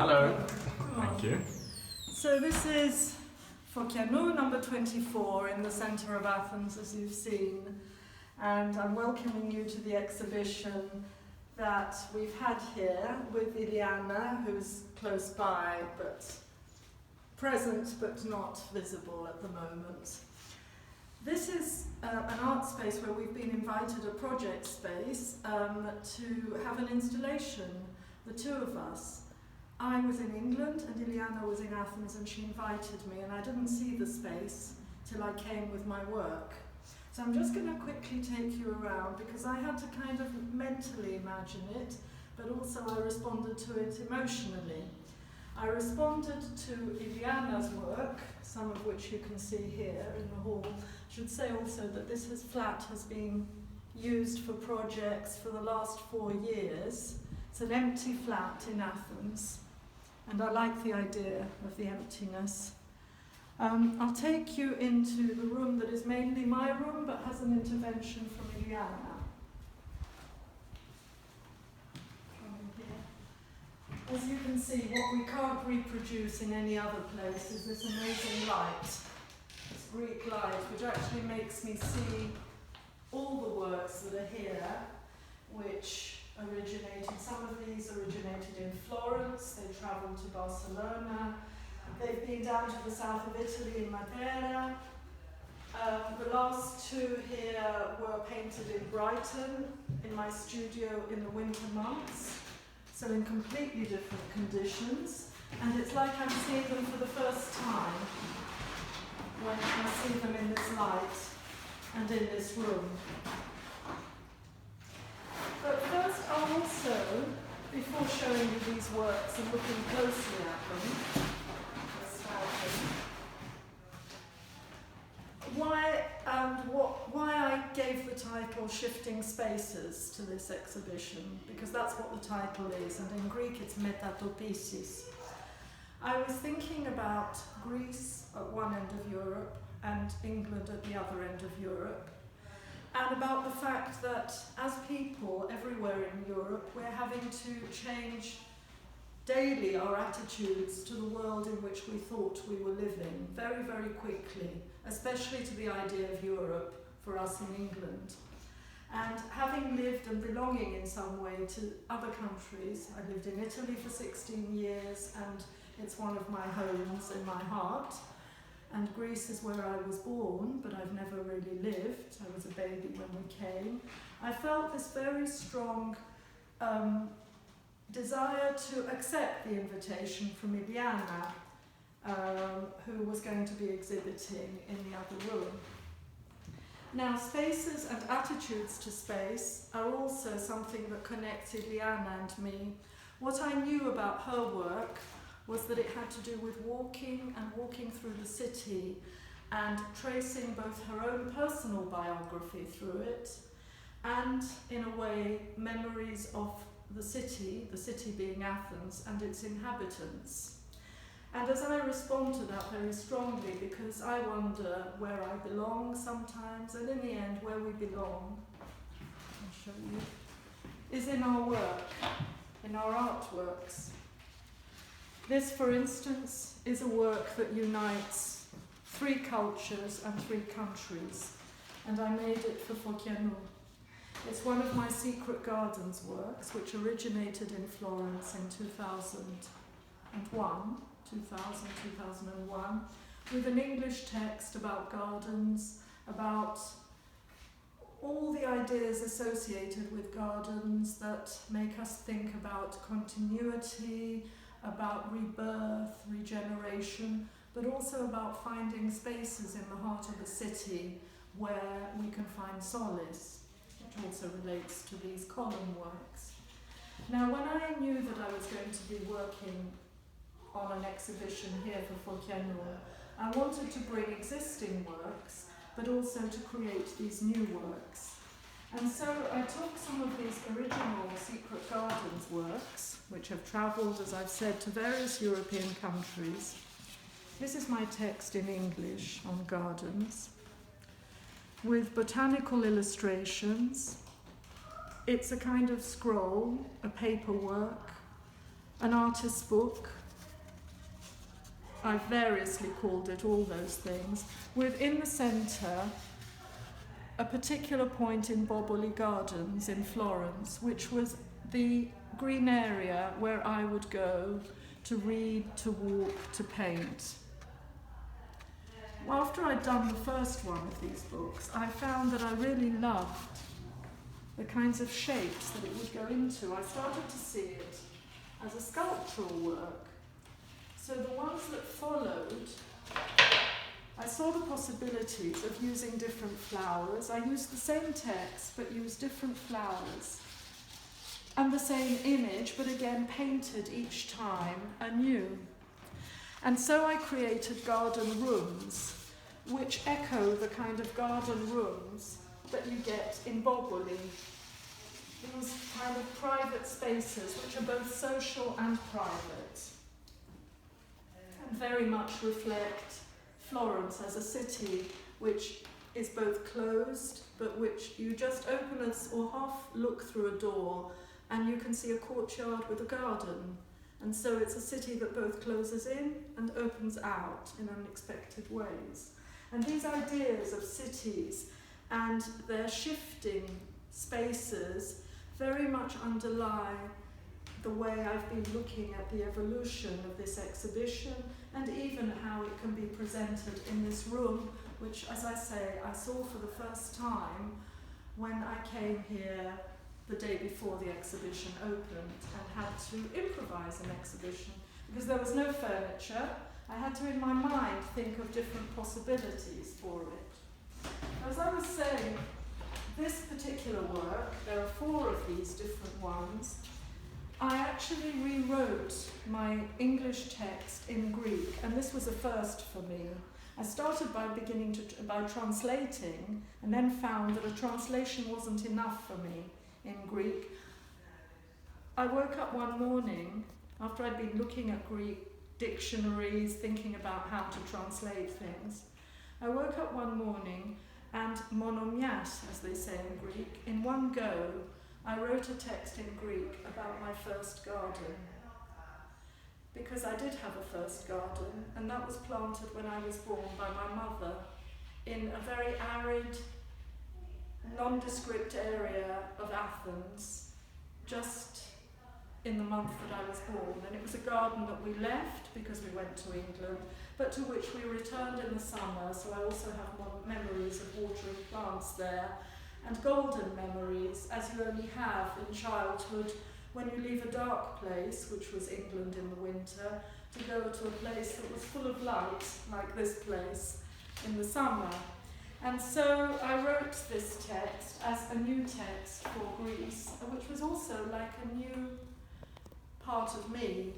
Hello. Thank you. So this is Fokianou, number 24, in the centre of Athens, as you've seen. And I'm welcoming you to the exhibition that we've had here with Iliana, who's close by, but present but not visible at the moment. This is an art space where we've been invited, a project space, to have an installation, the two of us. I was in England and Iliana was in Athens, and she invited me, and I didn't see the space till I came with my work. So I'm just going to quickly take you around because I had to kind of mentally imagine it, but also I responded to it emotionally. I responded to Iliana's work, some of which you can see here in the hall. I should say also that this flat has been used for projects for the last 4 years. It's an empty flat in Athens, and I like the idea of the emptiness. I'll take you into the room that is mainly my room, but has an intervention from Iliana. As you can see, what we can't reproduce in any other place is this amazing light, this Greek light, which actually makes me see all the works that are here, which originated, some of these originated in Florence, they travelled to Barcelona, they've been down to the south of Italy in Matera. The last two here were painted in Brighton, in my studio in the winter months, so in completely different conditions, and it's like I'm seeing them for the first time when I see them in this light and in this room. But first I'll also, before showing you these works and looking closely at them, why I gave the title Shifting Spaces to this exhibition, because that's what the title is, and in Greek it's Metatopisis. I was thinking about Greece at one end of Europe and England at the other end of Europe, and about the fact that as people everywhere in Europe, we're having to change daily our attitudes to the world in which we thought we were living very, very quickly, especially to the idea of Europe for us in England. And having lived and belonging in some way to other countries, I lived in Italy for 16 years, and it's one of my homes in my heart. And Greece is where I was born, but I've never really lived. I was a baby when we came. I felt this very strong desire to accept the invitation from Iliana, who was going to be exhibiting in the other room. Now, spaces and attitudes to space are also something that connects Iliana and me. What I knew about her work was that it had to do with walking through the city and tracing both her own personal biography through it and, in a way, memories of the city being Athens, and its inhabitants. And as I respond to that very strongly, because I wonder where I belong sometimes, and in the end where we belong, I'll show you, is in our work, in our artworks. This, for instance, is a work that unites 3 cultures and 3 countries, and I made it for Fokianou. It's one of my Secret Gardens works, which originated in Florence in 2001, with an English text about gardens, about all the ideas associated with gardens that make us think about continuity, about rebirth, regeneration, but also about finding spaces in the heart of the city where we can find solace. Which also relates to these column works. Now, when I knew that I was going to be working on an exhibition here for Fokianou, I wanted to bring existing works, but also to create these new works. And so I took some of these original Secret Gardens works, which have travelled, as I've said, to various European countries. This is my text in English on gardens, with botanical illustrations. It's a kind of scroll, a paperwork, an artist's book. I've variously called it all those things, with in the centre a particular point in Boboli Gardens in Florence, which was the green area where I would go to read, to walk, to paint. Well, after I'd done the first one of these books, I found that I really loved the kinds of shapes that it would go into. I started to see it as a sculptural work. So the ones that followed, I saw the possibilities of using different flowers. I used the same text, but used different flowers. And the same image, but again painted each time anew. And so I created garden rooms, which echo the kind of garden rooms that you get in Boboli. These kind of private spaces, which are both social and private, and very much reflect Florence as a city which is both closed, but which you just open or half look through a door and you can see a courtyard with a garden. And so it's a city that both closes in and opens out in unexpected ways. And these ideas of cities and their shifting spaces very much underlie the way I've been looking at the evolution of this exhibition and even how it can be presented in this room, which, as I say, I saw for the first time when I came here the day before the exhibition opened and had to improvise an exhibition because there was no furniture. I had to, in my mind, think of different possibilities for it. As I was saying, this particular work, there are 4 of these different ones, I actually rewrote my English text in Greek, and this was a first for me. I started by by translating, and then found that a translation wasn't enough for me in Greek. I woke up one morning, after I'd been looking at Greek dictionaries, thinking about how to translate things. I woke up one morning and monomias, as they say in Greek, in one go, I wrote a text in Greek about my first garden. Because I did have a first garden, and that was planted when I was born by my mother in a very arid, nondescript area of Athens, just in the month that I was born. And it was a garden that we left because we went to England, but to which we returned in the summer, so I also have more memories of watering plants there, and golden memories, as you only have in childhood when you leave a dark place, which was England in the winter, to go to a place that was full of light, like this place, in the summer. And so I wrote this text as a new text for Greece, which was also like a new part of me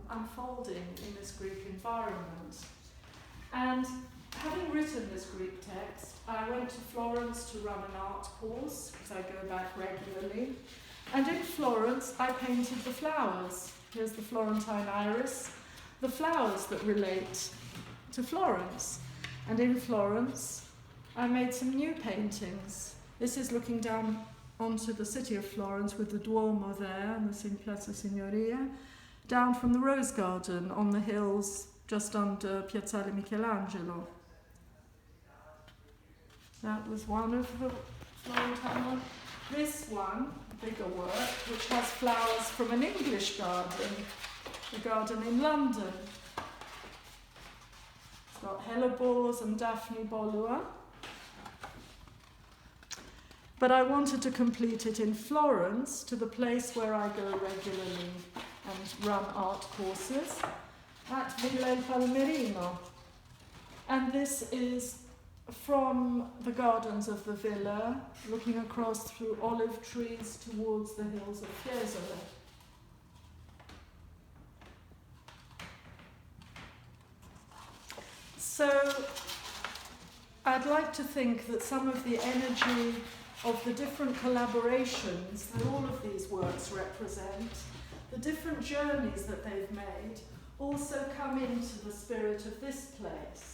unfolding in this Greek environment. And having written this Greek text, I went to Florence to run an art course, because I go back regularly. And in Florence, I painted the flowers. Here's the Florentine iris, the flowers that relate to Florence. And in Florence, I made some new paintings. This is looking down onto the city of Florence with the Duomo there and the Piazza Signoria, down from the Rose Garden on the hills just under Piazzale Michelangelo. That was one of the Florentine ones. This one, bigger work, which has flowers from an English garden, the garden in London. It's got hellebores and Daphne bolua. But I wanted to complete it in Florence, to the place where I go regularly and run art courses, at Villa Il Palmerino. And this is from the gardens of the villa, looking across through olive trees towards the hills of Fiesole. So I'd like to think that some of the energy of the different collaborations that all of these works represent, the different journeys that they've made, also come into the spirit of this place.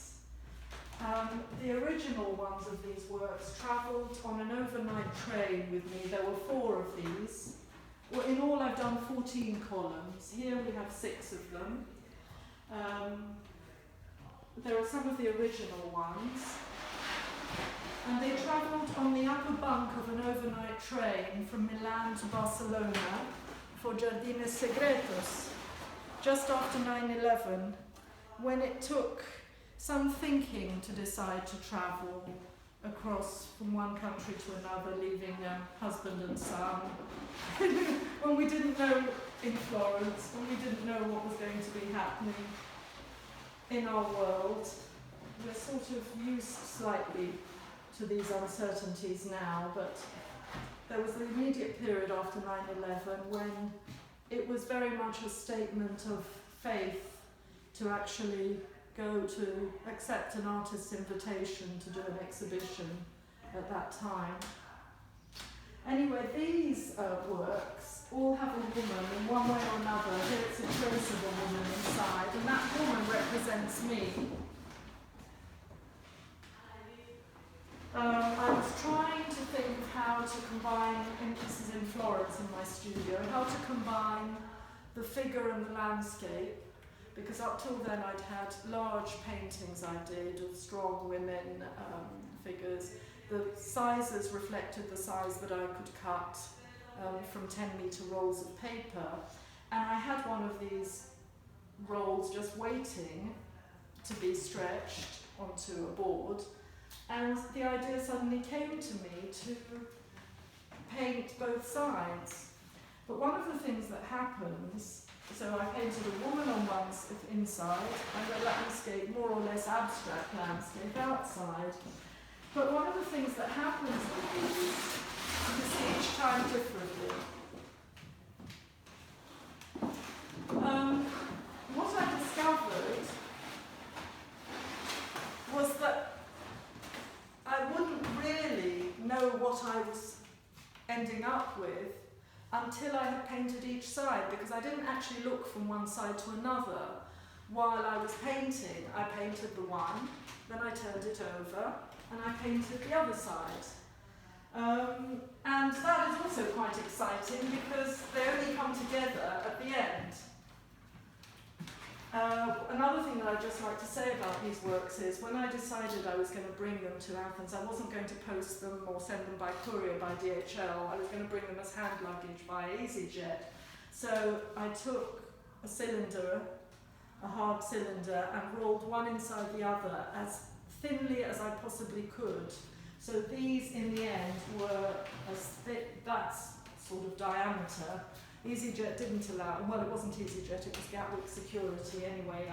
The original ones of these works travelled on an overnight train with me. There were 4 of these. well, in all I've done 14 columns. Here we have 6 of them. There are some of the original ones. And they travelled on the upper bunk of an overnight train from Milan to Barcelona for Jardines Secretos, just after 9/11, when it took some thinking to decide to travel across from one country to another, leaving husband and son. When we didn't know in Florence, when we didn't know what was going to be happening in our world. We're sort of used slightly to these uncertainties now, but there was the immediate period after 9/11 when it was very much a statement of faith to actually go to accept an artist's invitation to do an exhibition at that time. Anyway, these works all have a woman in one way or another. Here it's a trace of a woman inside, and that woman represents me. I was trying to think of how to combine, and this is in Florence in my studio, how to combine the figure and the landscape, because up till then I'd had large paintings I did of strong women figures. The sizes reflected the size that I could cut from 10-metre rolls of paper, and I had one of these rolls just waiting to be stretched onto a board. And the idea suddenly came to me to paint both sides. But one of the things that happens, so I painted a woman on one inside and a landscape, more or less abstract landscape, outside. But one of the things that happens with these, you can see each time differently. What I discovered was that I wouldn't really know what I was ending up with until I had painted each side, because I didn't actually look from one side to another while I was painting. I painted the one, then I turned it over, and I painted the other side. And that is also quite exciting because they only come together at the end. Another thing that I'd just like to say about these works is when I decided I was going to bring them to Athens, I wasn't going to post them or send them by courier by DHL. I was going to bring them as hand luggage by EasyJet. So I took a cylinder, a hard cylinder, and rolled one inside the other as thinly as I possibly could. So these in the end were as thick, that sort of diameter. EasyJet didn't allow, well, it wasn't EasyJet, it was Gatwick Security anyway.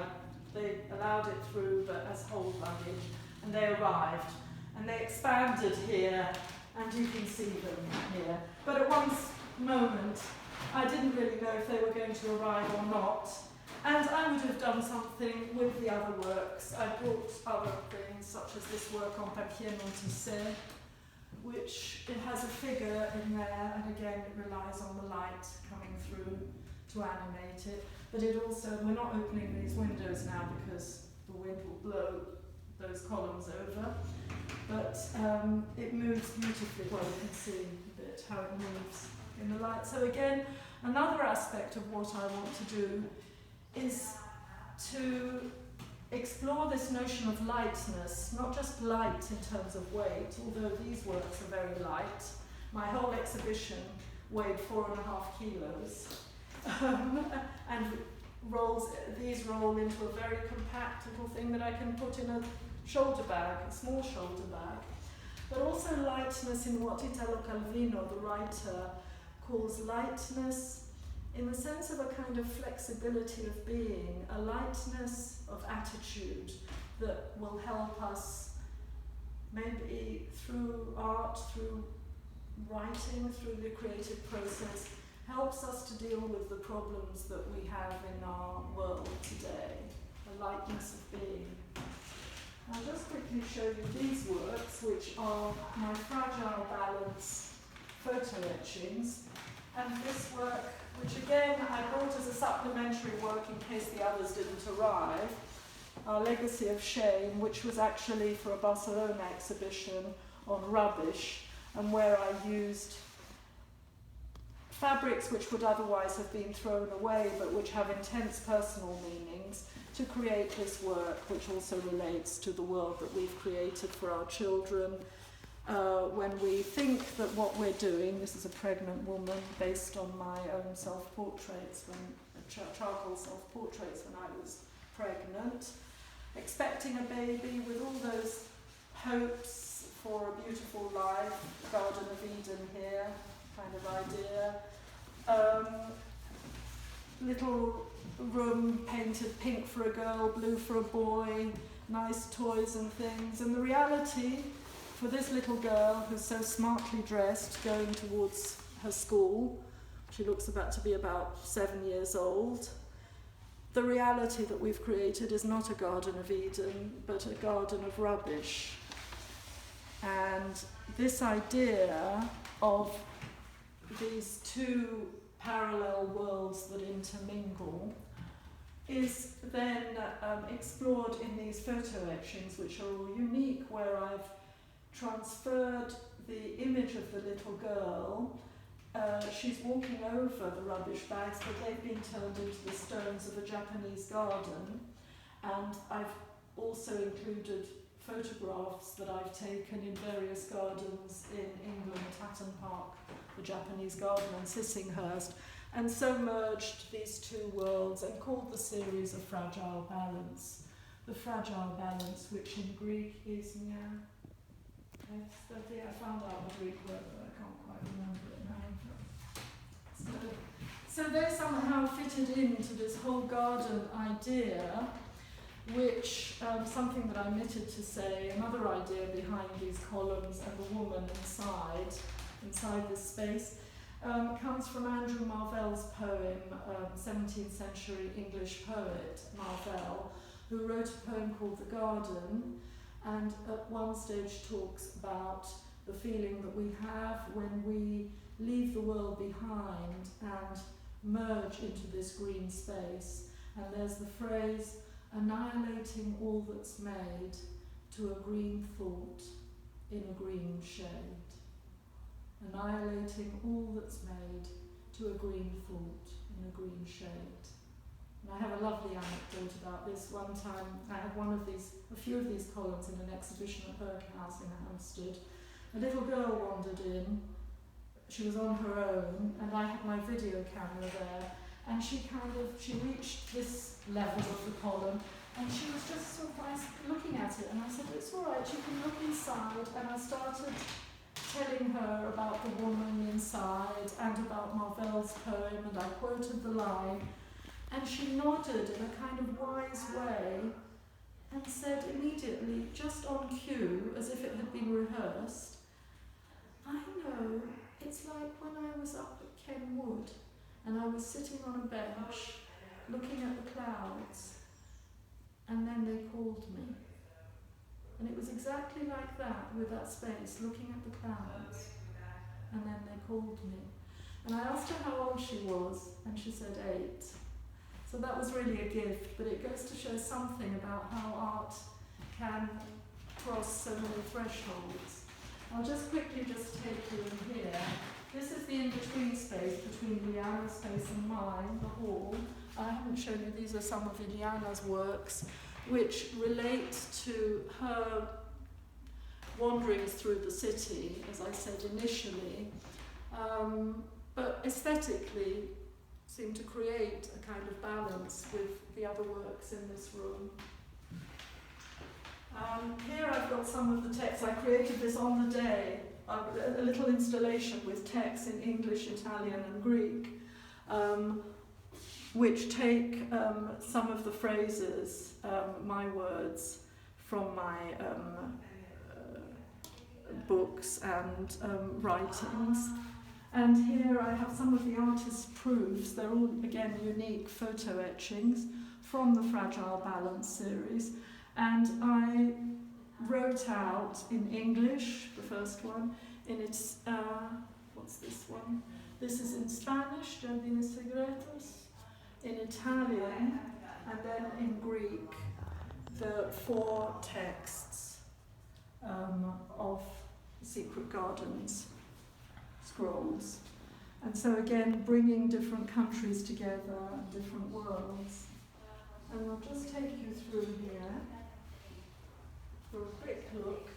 They allowed it through, but as hold luggage, and they arrived. And they expanded here, and you can see them here. But at one moment, I didn't really know if they were going to arrive or not. And I would have done something with the other works. I brought other things, such as this work on papier non tissé, which it has a figure in there, and again it relies on the light coming through to animate it. But it also, we're not opening these windows now because the wind will blow those columns over. But it moves beautifully. Well, you can see a bit how it moves in the light. So again, another aspect of what I want to do is to explore this notion of lightness, not just light in terms of weight, although these works are very light. My whole exhibition weighed 4.5 kilos. And these roll into a very compact little thing that I can put in a shoulder bag, a small shoulder bag. But also lightness in what Italo Calvino, the writer, calls lightness in the sense of a kind of flexibility of being, a lightness of attitude that will help us maybe through art, through writing, through the creative process, helps us to deal with the problems that we have in our world today, a lightness of being. I'll just quickly show you these works, which are my Fragile Balance photo etchings, and this work, which again I brought as a supplementary work in case the others didn't arrive, Our Legacy of Shame, which was actually for a Barcelona exhibition on rubbish, and where I used fabrics which would otherwise have been thrown away but which have intense personal meanings, to create this work which also relates to the world that we've created for our children. When we think that what we're doing, this is a pregnant woman based on my own self-portraits, charcoal self-portraits when I was pregnant, expecting a baby with all those hopes for a beautiful life, Garden of Eden here, kind of idea. Little room painted pink for a girl, blue for a boy, nice toys and things. And the reality for this little girl who's so smartly dressed going towards her school, she looks about to be about 7 years old, the reality that we've created is not a Garden of Eden, but a garden of rubbish. And this idea of these two parallel worlds that intermingle is then explored in these photo etchings, which are all unique, where I've transferred the image of the little girl. She's walking over the rubbish bags, but they've been turned into the stones of a Japanese garden. And I've also included photographs that I've taken in various gardens in England, Tatton Park, the Japanese garden, and Sissinghurst, and so merged these two worlds and called the series a fragile balance. The fragile balance, which in Greek is I found out the Greek word, but I can't quite remember it now. So they somehow fitted into this whole garden idea, which, something that I omitted to say, another idea behind these columns and the woman inside this space, comes from Andrew Marvell's poem, 17th century English poet Marvell, who wrote a poem called The Garden, and at one stage talks about the feeling that we have when we leave the world behind and merge into this green space. And there's the phrase, annihilating all that's made to a green thought in a green shade. Annihilating all that's made to a green thought in a green shade. And I have a lovely anecdote about this. One time I had a few of these columns in an exhibition at Burke House in Hampstead. A little girl wandered in. She was on her own, and I had my video camera there. And she reached this level of the column, and she was just sort of looking at it. And I said, it's all right, you can look inside. And I started telling her about the woman inside and about Marvell's poem, and I quoted the line. And she nodded in a kind of wise way and said immediately, just on cue, as if it had been rehearsed, I know, it's like when I was up at Ken Wood and I was sitting on a bench looking at the clouds, and then they called me. And it was exactly like that, with that space, looking at the clouds, and then they called me. And I asked her how old she was, and she said 8. So that was really a gift, but it goes to show something about how art can cross so many thresholds. I'll just quickly take you in here. This is the in-between space between Liana's space and mine, the hall. I haven't shown you, these are some of Liana's works, which relate to her wanderings through the city, as I said initially, but aesthetically seem to create a kind of balance with the other works in this room. Here I've got some of the texts. I created this on the day, a little installation with texts in English, Italian and Greek, which take some of the phrases, my words, from my books and writings. And here I have some of the artist's proofs. They're all, again, unique photo etchings from the Fragile Balance series. And I wrote out in English, the first one, in its, what's this one? This is in Spanish, Jardines Secretos, in Italian, and then in Greek, the 4 texts of Secret Gardens scrolls. And so again, bringing different countries together and different worlds. And I'll just take you through here for a quick look.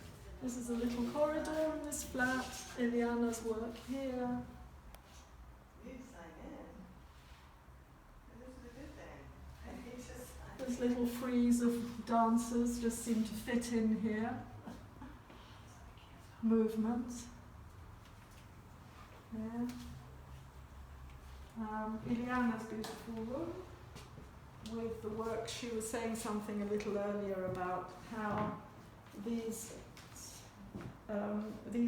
This is a little corridor in this flat, Iliana's work here. This little frieze of dancers just seem to fit in here. Movement. Yeah. Iliana's beautiful room with the work. She was saying something a little earlier about how these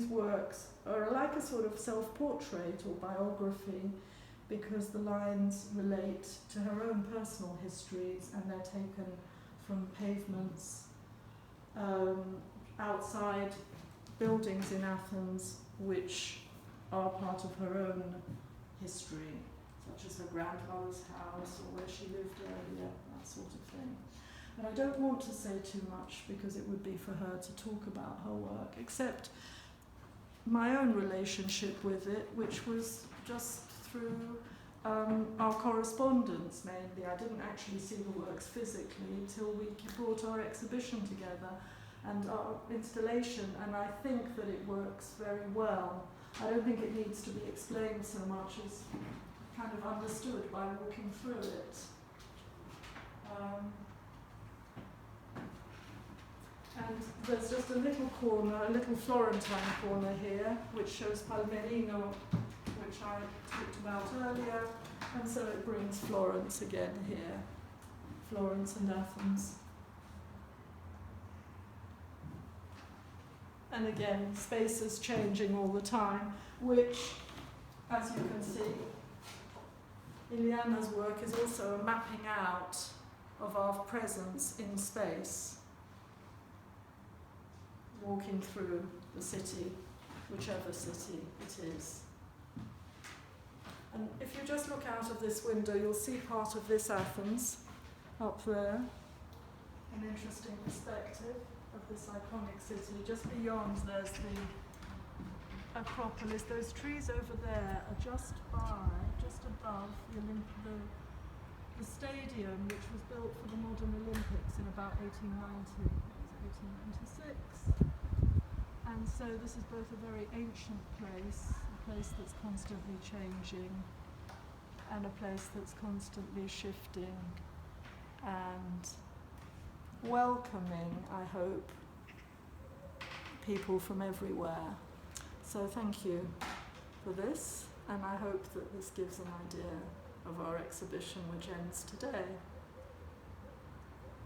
works are like a sort of self-portrait or biography, because the lines relate to her own personal histories and they're taken from pavements outside buildings in Athens which are part of her own history, such as her grandmother's house or where she lived earlier, that sort of thing. But I don't want to say too much because it would be for her to talk about her work, except my own relationship with it, which was just through our correspondence mainly. I didn't actually see the works physically until we brought our exhibition together and our installation, and I think that it works very well. I don't think it needs to be explained so much as kind of understood by walking through it. And there's just a little corner, a little Florentine corner here, which shows Palmerino, which I talked about earlier, and so it brings Florence again here, Florence and Athens. And again, space is changing all the time, which, as you can see, Iliana's work is also a mapping out of our presence in space, walking through the city, whichever city it is. And if you just look out of this window, you'll see part of this Athens up there, an interesting perspective of this iconic city. Just beyond, there's the Acropolis. Those trees over there are just above the stadium, which was built for the modern Olympics in about 1890, 1896. And so this is both a very ancient place, a place that's constantly changing, and a place that's constantly shifting and welcoming, I hope, people from everywhere. So thank you for this, and I hope that this gives an idea of our exhibition, which ends today.